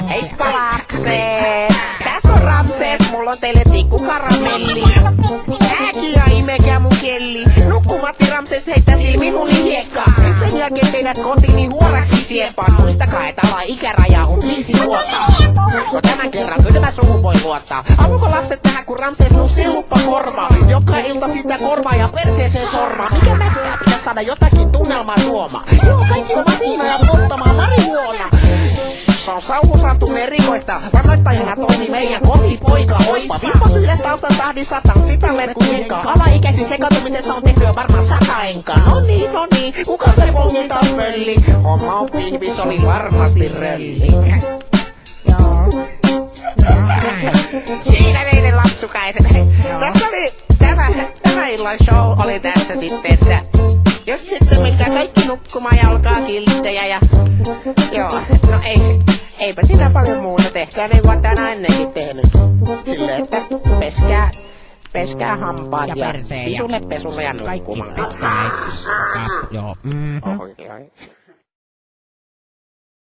Heippa lapset! Tässä on Ramses, mulla on teille tikkukaramelli. Ääkiä imekää mun kelli. Nukkumatti Ramses heittää silmiin mun hiekkaa. Nyt sen jälkeen teidät kotiini huoraksi siepaan. Muistakaa, että ikäraja on 5 vuotta. No tämän kerran kylmä suhu voi luottaa. Haluuko lapset nähdä, kun Ramses nussii luppa korvaa? Joka ilta sitä korvaa ja perseeseen sormaa. Mikä mättää? Pitäis saada jotakin tunnelmaa tuomaan. Joo, kaikki ovat viinoja polttamaan marihuona. Se on sauhusantunne erikoista. Varoittajana toimi meidän kotipoika Oippa. Vimpas yhdessä taustan tahdissa tanssita merkkujenkaa. Alaikäisin sekautumisessa on tehty jo varmaan 100 enkaa. No niin, kuka se polkin taas pölli? Homma on pihvis, oli varmasti rölli. Joo. Siinä meidän lapsukaiset. Tässä oli tämä illan show oli tässä sitten, että jos sitten menkää kaikki nukkumaan ja olkaa kilttejä ja joo, no eipä sitä paljon muuta, tehkää niin kuin tänään ennenkin tehnyt. Silleen, että peskää hampaat ja pisulle pesulle ja nukkumaan. Joo. Oi.